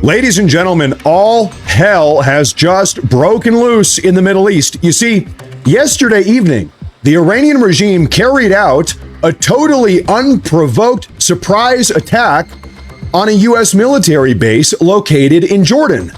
Ladies and gentlemen, all hell has just broken loose in the Middle East. You see, yesterday evening, the Iranian regime carried out a totally unprovoked surprise attack on a U.S. military base located in Jordan.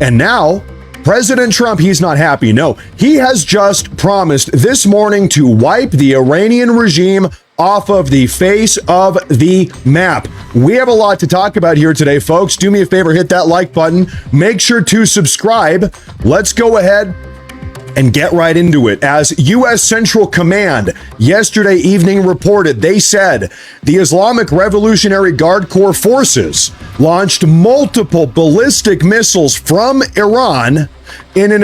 And now, President Trump, he's not happy. No, he has just promised this morning to wipe the Iranian regime off of the face of the map. We have a lot to talk about here today, folks. Do me a favor, hit that like button. Make sure to subscribe. Let's go ahead and get right into it. As U.S. Central Command yesterday evening reported, they said the Islamic Revolutionary Guard Corps forces launched multiple ballistic missiles from Iran in an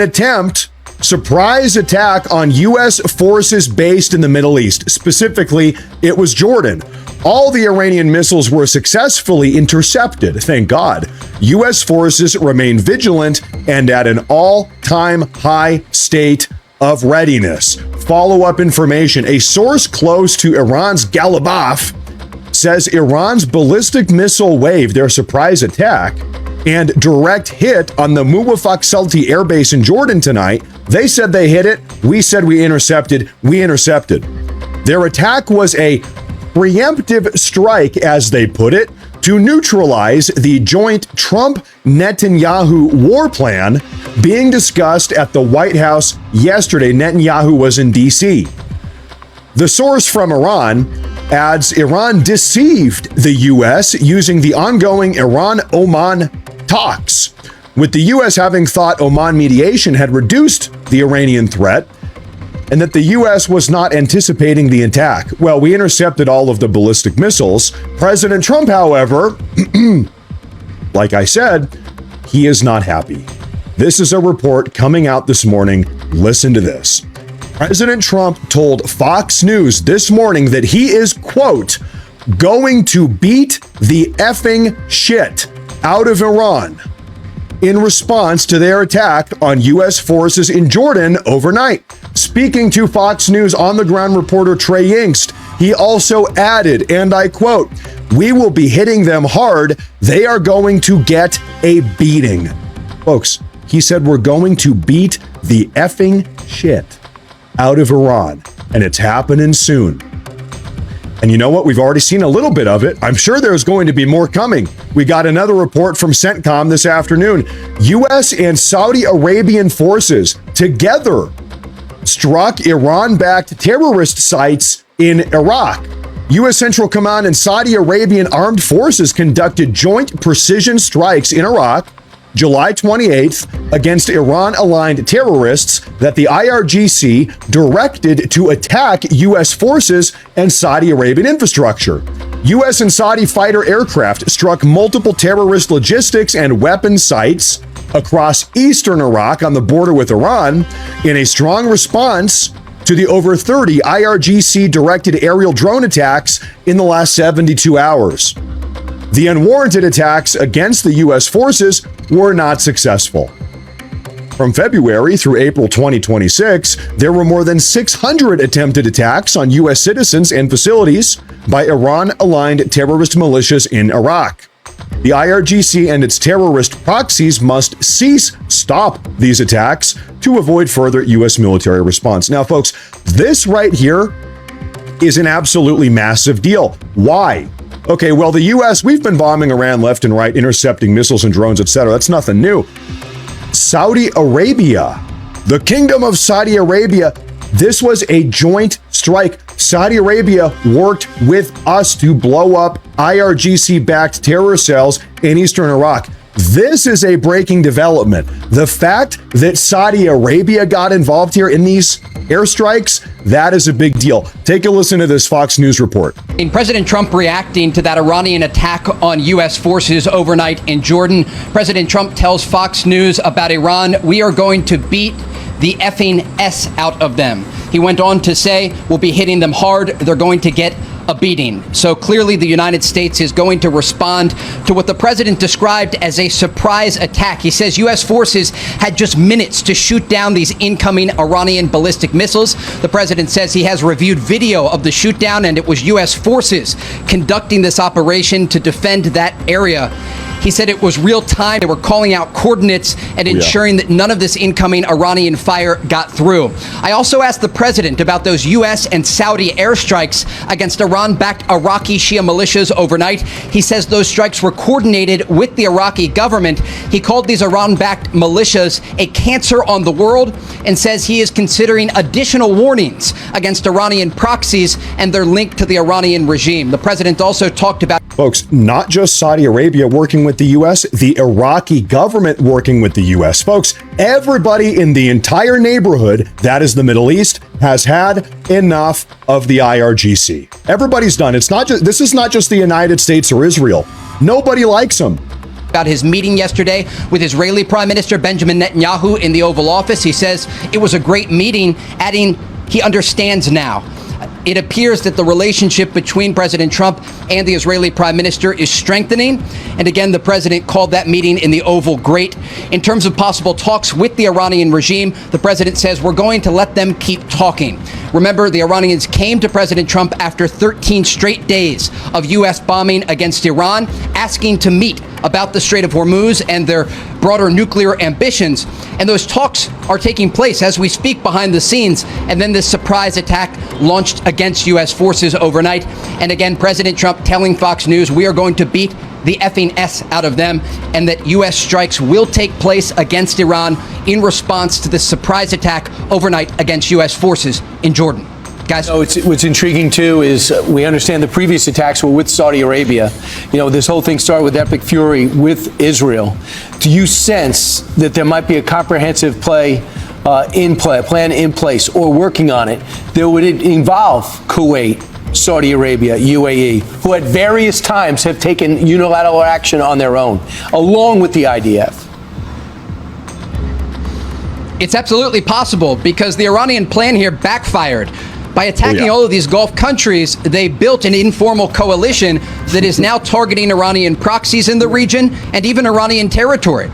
surprise attack on U.S. forces based in the Middle East. Specifically, it was Jordan. All the Iranian missiles were successfully intercepted, thank God. U.S. forces remain vigilant and at an all-time high state of readiness. Follow-up information. A source close to Iran's Galabaf says Iran's ballistic missile wave, their surprise attack, and direct hit on the Muwafaq Salti air base in Jordan tonight. They said they hit it. We said we intercepted. We intercepted. Their attack was a preemptive strike, as they put it, to neutralize the joint Trump-Netanyahu war plan being discussed at the White House yesterday. Netanyahu was in D.C. The source from Iran adds Iran deceived the U.S. using the ongoing Iran-Oman talks, with the U.S. having thought Oman mediation had reduced the Iranian threat and that the U.S. was not anticipating the attack. Well, we intercepted all of the ballistic missiles. President Trump, however, like I said, he is not happy. This is a report coming out this morning. Listen to this. President Trump told Fox News this morning that he is, quote, going to beat the effing shit out of Iran in response to their attack on U.S. forces in Jordan overnight. Speaking to Fox News on-the-ground reporter Trey Yingst, he also added, and I quote, "We will be hitting them hard. They are going to get a beating." Folks, he said we're going to beat the effing shit out of Iran, and it's happening soon. And you know what? We've already seen a little bit of it. I'm sure there's going to be more coming. We got another report from CENTCOM this afternoon. U.S. and Saudi Arabian forces together struck Iran-backed terrorist sites in Iraq. U.S. Central Command and Saudi Arabian armed forces conducted joint precision strikes in Iraq July 28th against Iran-aligned terrorists that the IRGC directed to attack U.S. forces and Saudi Arabian infrastructure. U.S. and Saudi fighter aircraft struck multiple terrorist logistics and weapon sites across eastern Iraq on the border with Iran in a strong response to the over 30 IRGC-directed aerial drone attacks in the last 72 hours. The unwarranted attacks against the U.S. forces were not successful. From February through April 2026, there were more than 600 attempted attacks on U.S. citizens and facilities by Iran-aligned terrorist militias in Iraq. The IRGC and its terrorist proxies must stop these attacks to avoid further U.S. military response. Now, folks, this right here is an absolutely massive deal. Why? Okay, well, the U.S., we've been bombing Iran left and right, intercepting missiles and drones, etc. That's nothing new. Saudi Arabia, the Kingdom of Saudi Arabia, this was a joint strike. Saudi Arabia worked with us to blow up IRGC-backed terror cells in eastern Iraq. This is a breaking development. The fact that Saudi Arabia got involved here in these airstrikes, that is a big deal. Take a listen to this Fox News report. President Trump reacting to that Iranian attack on U.S. forces overnight in Jordan. President Trump tells Fox News about Iran, "We are going to beat the effing S out of them." He went on to say, "We'll be hitting them hard. They're going to get a beating." So clearly the United States is going to respond to what the president described as a surprise attack. He says U.S. forces had just minutes to shoot down these incoming Iranian ballistic missiles. The president says he has reviewed video of the shoot down, and it was U.S. forces conducting this operation to defend that area. He said it was real time. They were calling out coordinates and ensuring that none of this incoming Iranian fire got through. I also asked the president about those U.S. and Saudi airstrikes against Iran-backed Iraqi Shia militias overnight. He says those strikes were coordinated with the Iraqi government. He called these Iran-backed militias a cancer on the world and says he is considering additional warnings against Iranian proxies and their link to the Iranian regime. The president also talked about... Folks, not just Saudi Arabia working with the U.S., the Iraqi government working with the U.S. Folks, everybody in the entire neighborhood, that is the Middle East, has had enough of the IRGC. Everybody's done. This is not just the United States or Israel. Nobody likes them. About his meeting yesterday with Israeli Prime Minister Benjamin Netanyahu in the Oval Office. He says it was a great meeting, adding he understands now. It appears that the relationship between President Trump and the Israeli Prime Minister is strengthening. And again, the president called that meeting in the Oval great. In terms of possible talks with the Iranian regime, the president says we're going to let them keep talking. Remember, the Iranians came to President Trump after 13 straight days of U.S. bombing against Iran, asking to meet about the Strait of Hormuz and their broader nuclear ambitions. And those talks are taking place as we speak behind the scenes. And then this surprise attack launched against U.S. forces overnight. And again, President Trump telling Fox News we are going to beat the effing S out of them, and that U.S. strikes will take place against Iran in response to this surprise attack overnight against U.S. forces in Jordan. Guys? So what's intriguing, too, is we understand the previous attacks were with Saudi Arabia. You know, this whole thing started with epic fury with Israel. Do you sense that there might be a comprehensive plan in place, or working on it, that would involve Kuwait, Saudi Arabia, UAE, who at various times have taken unilateral action on their own, along with the IDF? It's absolutely possible, because the Iranian plan here backfired. By attacking all of these Gulf countries, they built an informal coalition that is now targeting Iranian proxies in the region and even Iranian territory.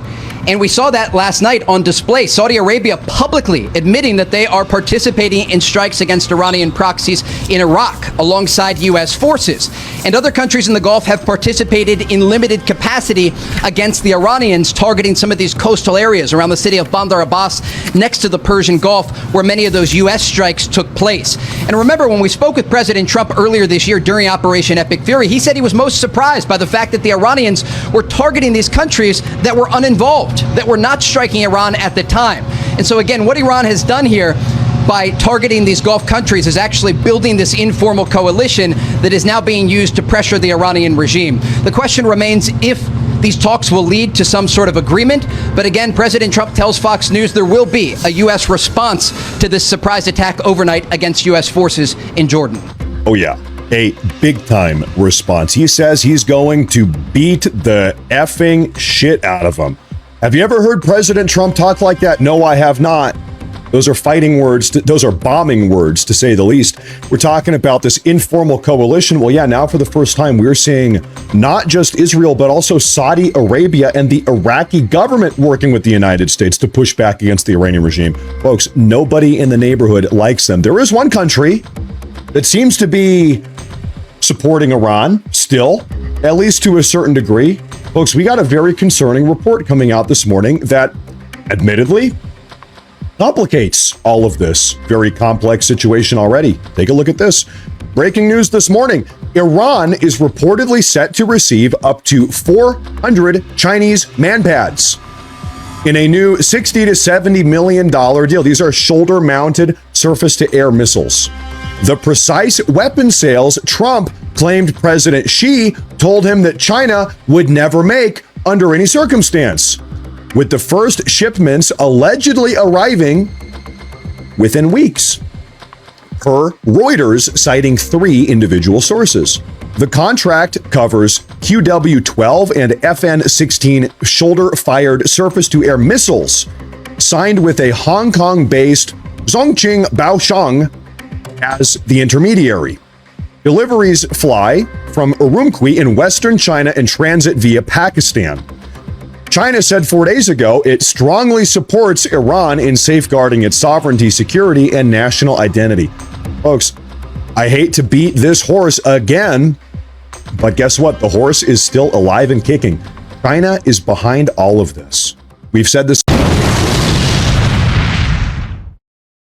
And we saw that last night on display. Saudi Arabia publicly admitting that they are participating in strikes against Iranian proxies in Iraq alongside U.S. forces. And other countries in the Gulf have participated in limited capacity against the Iranians, targeting some of these coastal areas around the city of Bandar Abbas next to the Persian Gulf, where many of those U.S. strikes took place. And remember, when we spoke with President Trump earlier this year during Operation Epic Fury, he said he was most surprised by the fact that the Iranians were targeting these countries that were uninvolved, that were not striking Iran at the time. And so again, what Iran has done here by targeting these Gulf countries is actually building this informal coalition that is now being used to pressure the Iranian regime. The question remains if these talks will lead to some sort of agreement. But again, President Trump tells Fox News there will be a U.S. response to this surprise attack overnight against U.S. forces in Jordan. Oh, yeah. A big-time response. He says he's going to beat the effing shit out of them. Have you ever heard President Trump talk like that? No, I have not. Those are fighting words. Those are bombing words, to say the least. We're talking about this informal coalition. Well, yeah, now for the first time, we're seeing not just Israel, but also Saudi Arabia and the Iraqi government working with the United States to push back against the Iranian regime. Folks, nobody in the neighborhood likes them. There is one country that seems to be supporting Iran still, at least to a certain degree. Folks, we got a very concerning report coming out this morning that, admittedly, complicates all of this very complex situation already. Take a look at this. Breaking news this morning. Iran is reportedly set to receive up to 400 Chinese manpads in a new $60 to $70 million deal. These are shoulder-mounted surface-to-air missiles. The precise weapon sales Trump claimed President Xi told him that China would never make under any circumstance, with the first shipments allegedly arriving within weeks, per Reuters citing 3 individual sources. The contract covers QW-12 and FN-16 shoulder-fired surface-to-air missiles, signed with a Hong Kong-based Zhongqing Baosheng as the intermediary. Deliveries fly from Urumqi in western China and transit via Pakistan. China said 4 days ago it strongly supports Iran in safeguarding its sovereignty, security, and national identity. Folks, I hate to beat this horse again, but guess what? The horse is still alive and kicking. China is behind all of this. We've said this